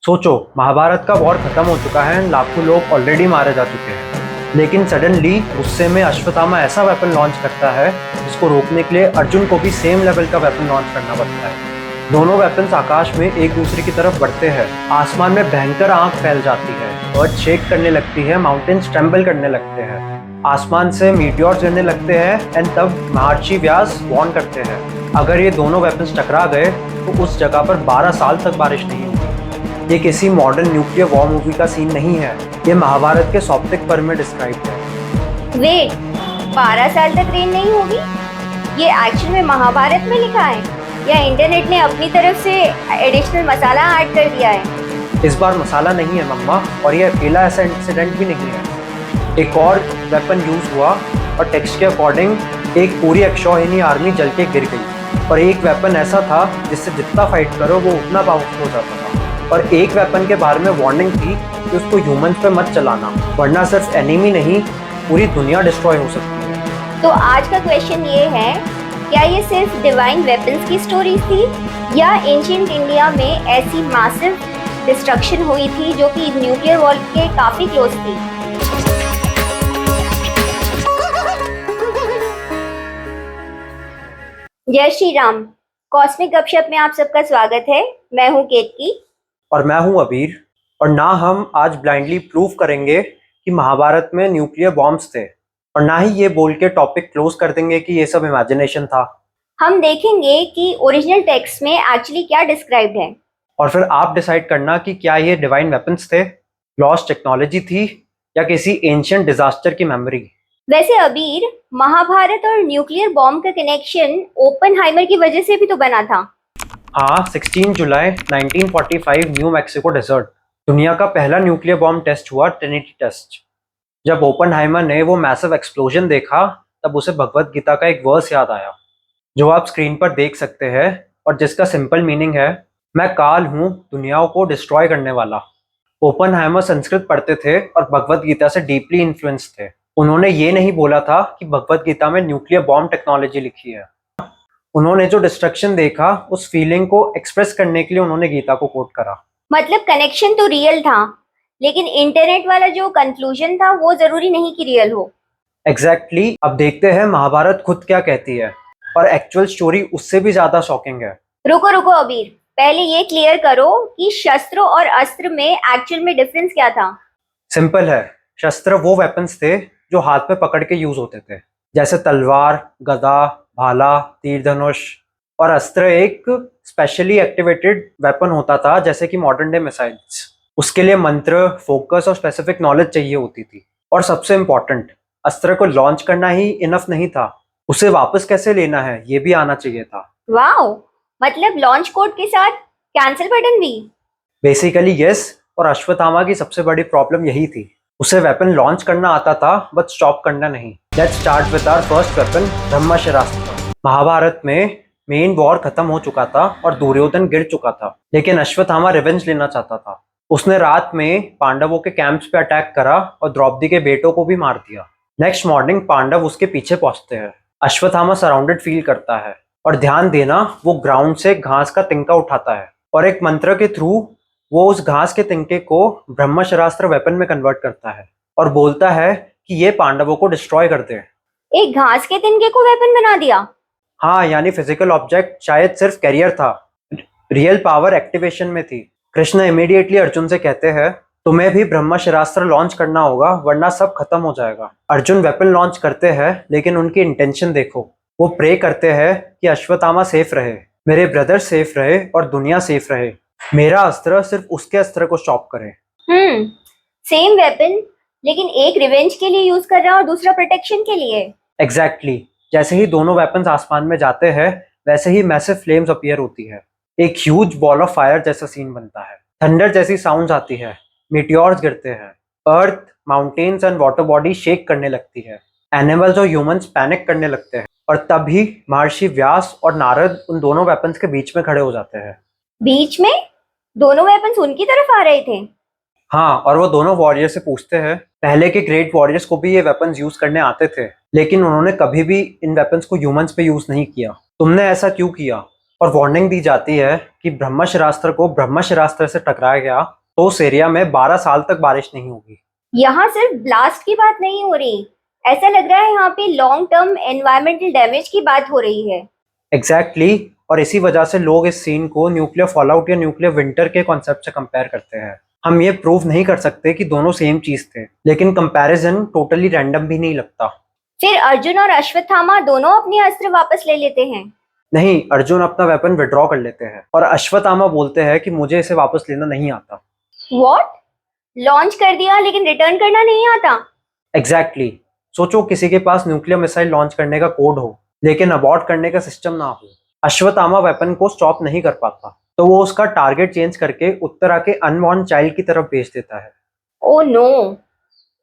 सोचो, महाभारत का वॉर खत्म हो चुका है, लाखों लोग ऑलरेडी मारे जा चुके हैं। लेकिन सडनली गुस्से में अश्वत्थामा ऐसा वेपन लॉन्च करता है जिसको रोकने के लिए अर्जुन को भी सेम लेवल का वेपन लॉन्च करना पड़ता है। दोनों वेपन्स आकाश में एक दूसरे की तरफ बढ़ते हैं। आसमान में भयंकर आग फैल जाती है, अर्थ शेक करने लगती है, माउंटेन्स ट्रेम्बल करने लगते हैं, आसमान से मीटियोर्स गिरने लगते हैं। एंड तब महर्षि व्यास वार्न करते हैं, अगर ये दोनों वेपन्स टकरा गए तो उस जगह पर 12 साल तक बारिश नहीं होगी। ये किसी मॉडर्न न्यूक्लियर वॉर मूवी का सीन नहीं है, ये महाभारत के सॉप्टिक पर में डिस्क्राइब है। वेट, 12 साल तक रेन नहीं होगी? ये एक्चुअल में महाभारत में लिखा है या इंटरनेट ने अपनी तरफ से एडिशनल मसाला ऐड कर दिया है? इस बार मसाला नहीं है मम्मा, और ये अकेला ऐसा इंसिडेंट भी नहीं है। एक और वेपन यूज हुआ और टेक्स्ट के अकॉर्डिंग एक पूरी अक्षौहिणी आर्मी जल के गिर गई। और एक वेपन ऐसा था जिससे जितना फाइट करो वो उतना पावरफुल हो जाता था। और एक वेपन के बारे में वार्निंग थी कि उसको ह्यूमंस पे मत चलाना, वरना सिर्फ एनिमी नहीं पूरी दुनिया डिस्ट्रॉय हो सकती है। तो आज का क्वेश्चन ये है, क्या ये सिर्फ डिवाइन वेपन्स की स्टोरी थी या एंशिएंट इंडिया में ऐसी मैसिव डिस्ट्रक्शन हुई थी जो कि न्यूक्लियर वॉर के काफी क्लोज थी? जय श्री राम। कॉस्मिक गपशप में आप सबका स्वागत है। मैं हूँ केतकी और मैं हूँ अबीर। और ना हम आज ब्लाइंडली प्रूव करेंगे कि महाभारत में न्यूक्लियर बॉम्ब्स थे, और ना ही ये बोल के टॉपिक क्लोज कर देंगे कि ये सब इमेजिनेशन था। हम देखेंगे कि ओरिजिनल टेक्स्ट में एक्चुअली क्या डिस्क्राइब्ड है, और फिर आप डिसाइड करना कि क्या ये डिवाइन वेपन्स थे, लॉस्ट टेक्नोलॉजी थी, या किसी एंशिएंट डिजास्टर की मेमोरी। वैसे अबीर, महाभारत और न्यूक्लियर बॉम्ब का कनेक्शन ओपनहाइमर की वजह से भी तो बना था। हाँ, 16 जुलाई 1945 न्यू मैक्सिको डेजर्ट दुनिया का पहला न्यूक्लियर बॉम्ब टेस्ट हुआ, ट्रिनिटी टेस्ट। जब ओपनहाइमर ने वो मैसिव एक्सप्लोजन देखा तब उसे भगवत गीता का एक वर्स याद आया, जो आप स्क्रीन पर देख सकते हैं और जिसका सिंपल मीनिंग है, मैं काल हूँ दुनियाओं को डिस्ट्रॉय करने वाला। ओपनहाइमर संस्कृत पढ़ते थे और भगवत गीता से डीपली इन्फ्लुएंस थे। उन्होंने ये नहीं बोला था कि भगवत गीता में न्यूक्लियर बॉम्ब टेक्नोलॉजी लिखी है। उन्होंने जो डिस्ट्रक्शन देखा उस फीलिंग को एक्सप्रेस करने के लिए उन्होंने गीता को कोट करा। मतलब कनेक्शन तो रियल था, लेकिन इंटरनेट वाला जो कंक्लूजन था वो जरूरी नहीं कि रियल हो। एग्जैक्टली। अब देखते हैं महाभारत खुद क्या कहती है, और एक्चुअल स्टोरी उससे भी ज्यादा शॉकिंग है। रुको रुको अबीर, पहले ये क्लियर करो कि शस्त्र और अस्त्र में एक्चुअल में डिफरेंस क्या था? सिंपल है, शस्त्र वो वेपन्स थे जो हाथ पे पकड़ के यूज होते थे, जैसे तलवार, गदा, भाला, तीर धनुष। और अस्त्र एक स्पेशली एक्टिवेटेड वेपन होता था, जैसे कि मॉडर्न डे मिसाइल्स। उसके लिए मंत्र, फोकस और स्पेसिफिक नॉलेज चाहिए होती थी। और सबसे इम्पोर्टेंट, अस्त्र को लॉन्च करना ही इनफ नहीं था, उसे वापस कैसे लेना है ये भी आना चाहिए था। वाओ, मतलब लॉन्च कोड के साथ कैंसिल बटन भी? Basically yes. और अश्वत्थामा की सबसे बड़ी प्रॉब्लम यही थी, उसे वेपन लॉन्च करना आता था बट स्टॉप करना नहीं। Let's start with our first weapon, Brahmastra. Mahabharata में मेन वॉर खत्म हो चुका था और दुर्योधन गिर चुका था, लेकिन अश्वत्थामा रिवेंज लेना चाहता था। उसने रात में पांडवों के कैंप्स पे अटैक करा और द्रौपदी के बेटों को भी मार दिया। नेक्स्ट मॉर्निंग पांडव उसके पीछे पहुंचते हैं। अश्वत्थामा सराउंडेड फील करता है, और ध्यान देना, वो ग्राउंड से घास का तिनका उठाता है और एक मंत्र के थ्रू वो उस घास के तिनके को ब्रह्मास्त्र वेपन में कन्वर्ट करता है और बोलता है कि ये पांडवों को डिस्ट्रॉय कर दे। एक घास के तिनके को वेपन बना दिया? हाँ, यानी फिजिकल ऑब्जेक्ट शायद सिर्फ कैरियर था, रियल पावर एक्टिवेशन में थी। कृष्ण इमीडिएटली अर्जुन से कहते हैं, तुम्हें भी ब्रह्मास्त्र लॉन्च करना होगा वरना सब खत्म हो जाएगा। अर्जुन वेपन लॉन्च करते हैं, लेकिन उनकी इंटेंशन देखो, वो प्रे करते हैं कि अश्वत्थामा सेफ रहे, मेरे ब्रदर सेफ रहे और दुनिया सेफ रहे। मेरा अस्त्र सिर्फ उसके अस्त्र को स्टॉप करे। सेम वेपन, लेकिन एक रिवेंज के लिए यूज कर रहा है और दूसरा प्रोटेक्शन के लिए। एग्जैक्टली। जैसे ही दोनों वेपन्स आसमान में जाते हैं, वैसे ही मैसिव फ्लेम्स अपीयर होती है। एक ह्यूज बॉल ऑफ फायर जैसा सीन बनता है, थंडर जैसी साउंड्स आती है, मीटियोर्स गिरते हैं, earth, mountains and water body shake करने लगती है, एनिमल्स और ह्यूमंस पैनिक करने लगते हैं। और तभी महर्षि व्यास और नारद उन दोनों वेपन्स के बीच में खड़े हो जाते हैं। बीच में? दोनों वेपन्स उनकी तरफ आ रहे थे? हाँ, और वो दोनों वॉरियर से पूछते हैं, पहले के ग्रेट वॉरियर्स को भी ये वेपन्स यूज करने आते थे, लेकिन उन्होंने कभी भी इन वेपन्स को ह्यूमंस पे यूज नहीं किया, तुमने ऐसा क्यों किया? और वार्निंग दी जाती है कि ब्रह्मास्त्र को ब्रह्मास्त्र से टकराया गया तो उस एरिया में 12 साल तक बारिश नहीं होगी। यहाँ सिर्फ ब्लास्ट की बात नहीं हो रही, ऐसा लग रहा है यहाँ पे लॉन्ग टर्म एनवायरमेंटल डैमेज की बात हो रही है। एग्जैक्टली और इसी वजह से लोग इस सीन को न्यूक्लियर फॉलआउट या न्यूक्लियर विंटर के कॉन्सेप्ट से कंपेयर करते हैं। हम ये प्रूव नहीं कर सकते कि दोनों सेम चीज थे, लेकिन कंपैरिजन टोटली रैंडम भी नहीं लगता। फिर अर्जुन और अश्वत्थामा दोनों अपने अस्त्र वापस ले लेते हैं। नहीं, अर्जुन अपना वेपन विड्रॉ कर लेते हैं और अश्वत्थामा बोलते हैं कि मुझे इसे वापस लेना नहीं आता। व्हाट? लॉन्च कर दिया लेकिन रिटर्न करना नहीं आता? एग्जैक्टली सोचो किसी के पास न्यूक्लियर मिसाइल लॉन्च करने का कोड हो लेकिन अबॉर्ट करने का सिस्टम ना हो। अश्वत्थामा वेपन को स्टॉप नहीं कर पाता तो वो उसका टारगेट चेंज करके उत्तरा के अनबॉर्न चाइल्ड की तरफ भेज देता है। ओह नो,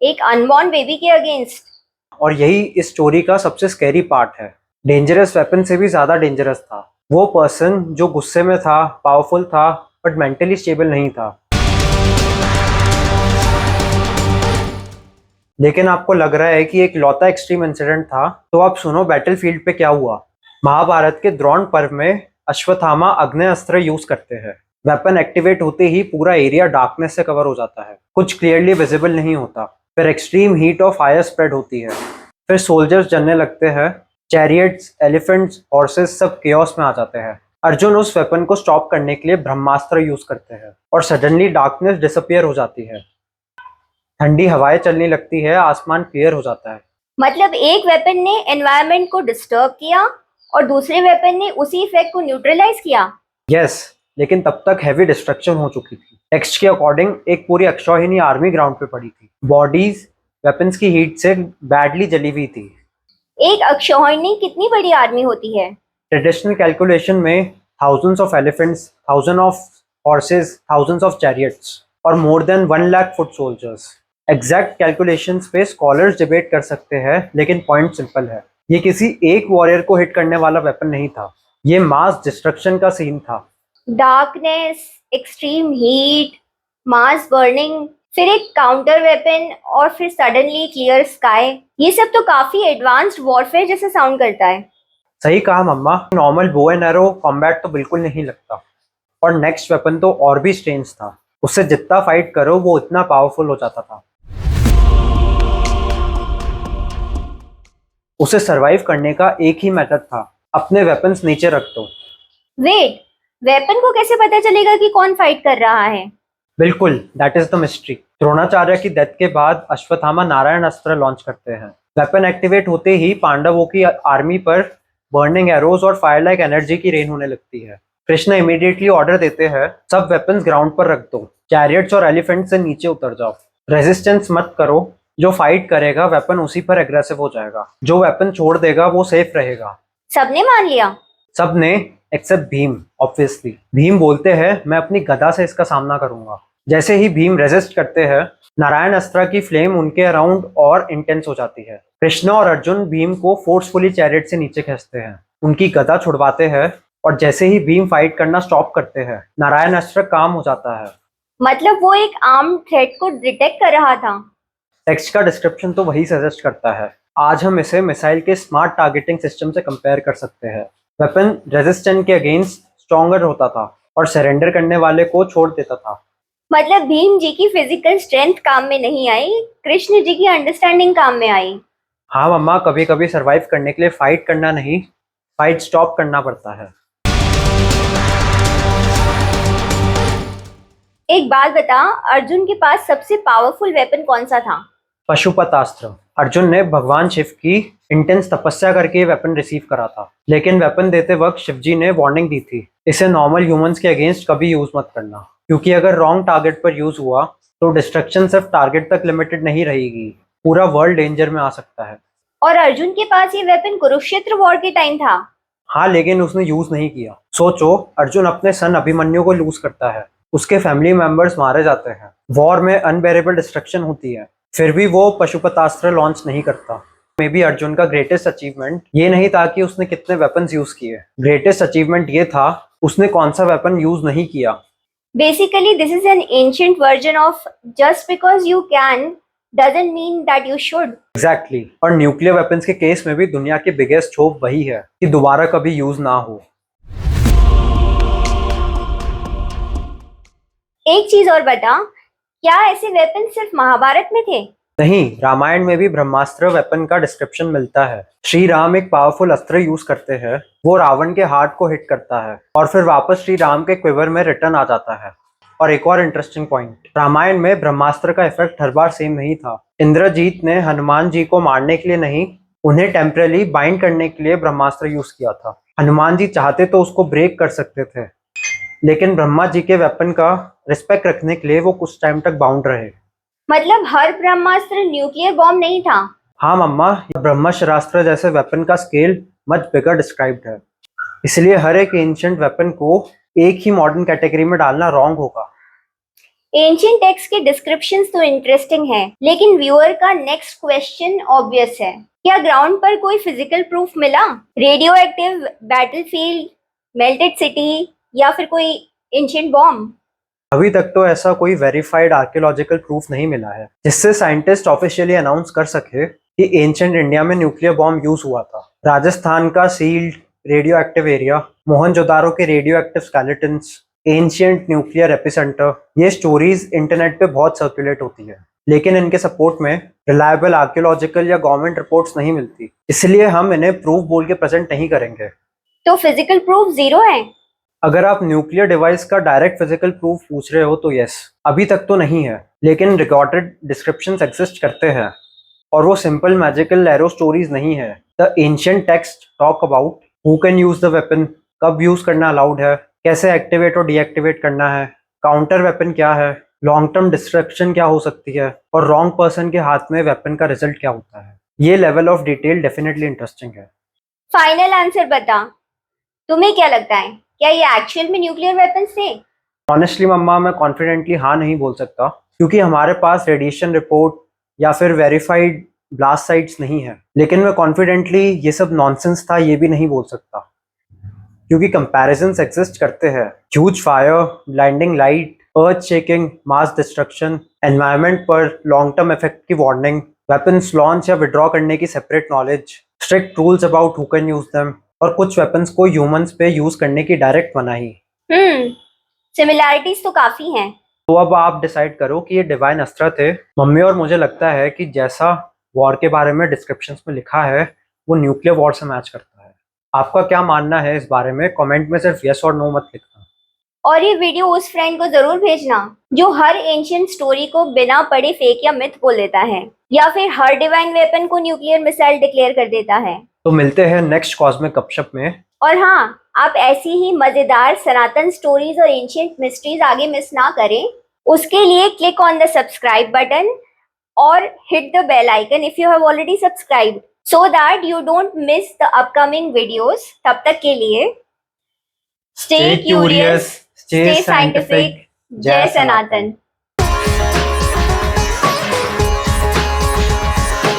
एक अनबॉर्न बेबी के अगेंस्ट। और यही इस स्टोरी का सबसे स्कैरी पार्ट है। डेंजरस वेपन से भी ज्यादा डेंजरस था वो पर्सन जो गुस्से में था, पावरफुल था, बट मेंटली स्टेबल नहीं था। लेकिन आपको लग रहा है कि एक लौता एक्सट्रीम इंसिडेंट था, तो आप सुनो बैटलफील्ड पे क्या हुआ। महाभारत के द्रोण पर्व में अश्वत्थामा अग्नि अस्त्र यूज करते हैं। वेपन एक्टिवेट होते ही पूरा एरिया डार्कनेस से कवर हो जाता है, कुछ क्लियरली विजिबल नहीं होता। फिर एक्सट्रीम हीट और फायर स्प्रेड होती है। फिर सोल्जर्स जलने लगते हैं, चैरियट्स, एलिफेंट्स, हॉर्सेस सब केओस में आ जाते हैं। अर्जुन उस वेपन को स्टॉप करने के लिए ब्रह्मास्त्र यूज करते हैं और सडनली डार्कनेस डिसअपियर हो जाती है। ठंडी हवाएं चलने लगती है, आसमान क्लियर हो जाता है। मतलब एक वेपन ने एनवायरनमेंट को डिस्टर्ब किया और दूसरे वेपन ने उसी इफेक्ट को न्यूट्रलाइज किया। यस, लेकिन तब तक हैवी डिस्ट्रक्शन हो चुकी थी। टेक्स्ट के अकॉर्डिंग एक पूरी अक्षौहिणी आर्मी ग्राउंड पे पड़ी थी। बॉडीज वेपन्स की हीट से बैडली जली हुई थी। एक अक्षौहिणी कितनी बड़ी आर्मी होती है? ट्रेडिशनल कैलकुलेशन में thousands of elephants, thousand of horses, thousands of chariots और more than 1 lakh foot soldiers. Exact calculations पे स्कॉलर्स डिबेट कर सकते हैं, लेकिन पॉइंट सिंपल है। ये किसी एक वॉरियर को हिट करने वाला वेपन नहीं था, ये मास डिस्ट्रक्शन का सीन था। डार्कनेस, एक्सट्रीम हीट, मास बर्निंग, फिर एक काउंटर वेपन और फिर सडनली क्लियर स्काई। ये सब तो काफी एडवांस्ड वॉरफेयर जैसा साउंड करता है। सही कहा mama, normal bow and arrow combat तो बिल्कुल नहीं लगता। और नेक्स्ट वेपन तो और भी स्ट्रेंज था, उससे जितना फाइट करो वो इतना पावरफुल हो जाता था। उसे सरवाइव करने का एक ही मेथड था, अपने वेपन्स नीचे रख दो। वेट, वेपन को कैसे पता चलेगा कि कौन फाइट कर रहा है? बिल्कुल, that is the mystery. Dronacharya की डेथ के बाद अश्वत्थामा नारायण अस्त्र लॉन्च करते हैं। वेपन एक्टिवेट होते ही पांडवों की आर्मी पर बर्निंग एरोज और फायर लाइक एनर्जी की रेन होने लगती है। कृष्ण इमीडिएटली ऑर्डर देते हैं, सब वेपन्स ग्राउंड पर रख दो, चैरियट्स और एलिफेंट से नीचे उतर जाओ, रेजिस्टेंस मत करो। जो फाइट करेगा वेपन उसी पर एग्रेसिव हो जाएगा, जो वेपन छोड़ देगा वो सेफ रहेगा। सबने मान लिया? सबने एक्सेप्ट भीम। ऑब्वियसली भीम बोलते हैं मैं अपनी गदा से इसका सामना करूंगा। जैसे ही भीम रेजिस्ट करते हैं, नारायण अस्त्र की फ्लेम उनके अराउंड और इंटेंस हो जाती है। कृष्ण और अर्जुन भीम को फोर्सफुली चैरियट से नीचे खींचते हैं, उनकी गदा छुड़वाते हैं और जैसे ही भीम फाइट करना स्टॉप करते हैं, नारायण अस्त्र काम हो जाता है। मतलब वो एक आर्म थ्रेट को डिटेक्ट कर रहा था। टेक्स्ट का डिस्क्रिप्शन तो वही सजेस्ट करता है। आज हम इसे मिसाइल के स्मार्ट टारगेटिंग सिस्टम से कंपेयर कर सकते हैं। वेपन रेजिस्टेंट के अगेंस्ट स्ट्रॉन्गर होता था और सरेंडर करने वाले को छोड़ देता था। मतलब भीम जी की फिजिकल स्ट्रेंथ काम में नहीं आई, कृष्ण जी की अंडरस्टैंडिंग काम में आई। हाँ मम्मा, कभी कभी सरवाइव करने के लिए फाइट करना नहीं, फाइट स्टॉप करना पड़ता है। एक बात बता, अर्जुन के पास सबसे पावरफुल वेपन कौन सा था? पशुपतास्त्र। अर्जुन ने भगवान शिव की इंटेंस तपस्या करके ये वेपन रिसीव करा था, लेकिन वेपन देते वक्त शिवजी ने वार्निंग दी थी, इसे नॉर्मल ह्यूमंस के अगेंस्ट कभी यूज मत करना, क्योंकि अगर रॉन्ग टारगेट पर यूज हुआ तो डिस्ट्रक्शन सिर्फ टारगेट तक लिमिटेड नहीं रहेगी, पूरा वर्ल्ड डेंजर में आ सकता है। और अर्जुन के पास ये वेपन कुरुक्षेत्र वॉर के टाइम था। हाँ, लेकिन उसने यूज नहीं किया। सोचो, अर्जुन अपने सन अभिमन्यु को लूज करता है, उसके फैमिली मेंबर्स मारे जाते हैं, वॉर में अनबेरेबल डिस्ट्रक्शन होती है, फिर भी वो पशुपतास्त्र लॉन्च नहीं करता। मे बी अर्जुन का ग्रेटेस्ट अचीवमेंट ये नहीं था कि उसने कितने वेपन्स यूज किए, ग्रेटेस्ट अचीवमेंट ये था उसने कौन सा वेपन यूज नहीं किया। Basically this is an ancient version of just because you can doesn't mean that you should. Exactly. और न्यूक्लियर वेपन्स के केस में भी दुनिया की बिगेस्ट होप वही है कि दोबारा कभी यूज ना हो। एक चीज और बता, क्या ऐसे वेपन सिर्फ महाभारत में थे? नहीं, रामायण में भी ब्रह्मास्त्र वेपन का डिस्क्रिप्शन मिलता है। श्री राम एक पावरफुल अस्त्र यूज करते हैं, वो रावण के हार्ट को हिट करता है और फिर वापस श्री राम के क्विवर में रिटर्न आ जाता है। और एक और इंटरेस्टिंग पॉइंट, रामायण में ब्रह्मास्त्र का इफेक्ट हर बार सेम नहीं था। इंद्रजीत ने हनुमान जी को मारने के लिए नहीं, उन्हें टेम्परली बाइंड करने के लिए ब्रह्मास्त्र यूज किया था। हनुमान जी चाहते तो उसको ब्रेक कर सकते थे, लेकिन ब्रह्मा जी के वेपन का रिस्पेक्ट रखने के लिए वो कुछ टाइम तक बाउंड रहे। मतलब हर ब्रह्मास्त्र न्यूक्लियर बॉम्ब नहीं था? हाँ मम्मा, ब्रह्मास्त्र जैसे वेपन का स्केल मच बिगर डिस्क्राइब्ड है, इसलिए हर एक एंशिएंट वेपन को एक ही मॉडर्न कैटेगरी में डालना रॉन्ग होगा। एंशिएंट टेक्स्ट के डिस्क्रिप्शंस तो इंटरेस्टिंग है, लेकिन व्यूअर का नेक्स्ट क्वेश्चन ऑब्वियस है, क्या ग्राउंड पर कोई फिजिकल प्रूफ मिला? Radio active battlefield, melted city या फिर कोई एंशिएंट बॉम्ब? अभी तक तो ऐसा कोई वेरीफाइड आर्कियोलॉजिकल प्रूफ नहीं मिला है जिससे साइंटिस्ट ऑफिशियली अनाउंस कर सके कि एंशिएंट इंडिया में न्यूक्लियर बॉम्ब यूज हुआ था। राजस्थान का sealed radio active area, Mohenjodaro के radio active skeletons, ancient nuclear epicentre, ये स्टोरीज इंटरनेट पे बहुत सर्कुलेट होती है, लेकिन इनके सपोर्ट में रिलायबल आर्कियोलॉजिकल या गवर्नमेंट रिपोर्ट्स नहीं मिलती, इसलिए हम इन्हें प्रूफ बोल के प्रेजेंट नहीं करेंगे। तो फिजिकल प्रूफ जीरो है? अगर आप न्यूक्लियर डिवाइस का डायरेक्ट फिजिकल प्रूफ पूछ रहे हो तो यस, अभी तक तो नहीं है, लेकिन रिकॉर्डेड डिस्क्रिप्शंस एग्जिस्ट करते हैं और वो सिंपल मैजिकल एरो स्टोरीज नहीं है। The ancient text talk about who can use the weapon, कब यूज करना अलाउड है, कैसे एक्टिवेट और डीएक्टिवेट करना है, काउंटर वेपन क्या है, लॉन्ग टर्म डिस्ट्रक्शन क्या हो सकती है और रॉन्ग पर्सन के हाथ में वेपन का रिजल्ट क्या होता है। ये level of detail definitely interesting है। फाइनल आंसर बता, तुम्हें क्या लगता है, क्या ये एक्चुअल में न्यूक्लियर वेपन्स थे? ऑनेस्टली मम्मा, मैं कॉन्फिडेंटली हाँ नहीं बोल सकता, क्योंकि हमारे पास रेडिएशन रिपोर्ट या फिर वेरीफाइड ब्लास्ट साइट्स नहीं है। लेकिन मैं कॉन्फिडेंटली ये सब नॉनसेंस था ये भी नहीं बोल सकता, क्योंकि कंपैरिजंस एग्जिस्ट करते हैं। ह्यूज फायर, ब्लाइंडिंग लाइट, अर्थ शेकिंग, मास डिस्ट्रक्शन, एनवायरनमेंट पर लॉन्ग टर्म इफेक्ट की वार्निंग, वेपन्स लॉन्च या विड्रॉ करने की separate knowledge, strict rules about who can use them, और कुछ वेपन्स को ह्यूमंस पे यूज करने की डायरेक्ट मनाही। सिमिलैरिटीज तो काफी हैं। तो अब आप डिसाइड करो कि ये डिवाइन अस्त्र थे। मम्मी और मुझे लगता है कि जैसा वॉर के बारे में डिस्क्रिप्शंस में लिखा है वो न्यूक्लियर वॉर से मैच करता है। आपका क्या मानना है इस बारे में? कमेंट में सिर्फ यस और नो मत लिखना। और ये वीडियो उस फ्रेंड को जरूर भेजना जो हर एंशिएंट स्टोरी को बिना पढ़े फेक या मिथ बोल देता है, या फिर हर डिवाइन वेपन को न्यूक्लियर मिसाइल डिक्लेयर कर देता है। तो मिलते हैं नेक्स्ट कॉस्मिक गपशप में। और हाँ, आप ऐसी ही मजेदार सनातन स्टोरीज और एंशिएंट मिस्ट्रीज आगे मिस ना करें, उसके लिए click on the subscribe button और hit the bell icon if you have already subscribed, so that you don't miss the upcoming videos. तब तक के लिए stay curious, stay scientific, जय सनातन।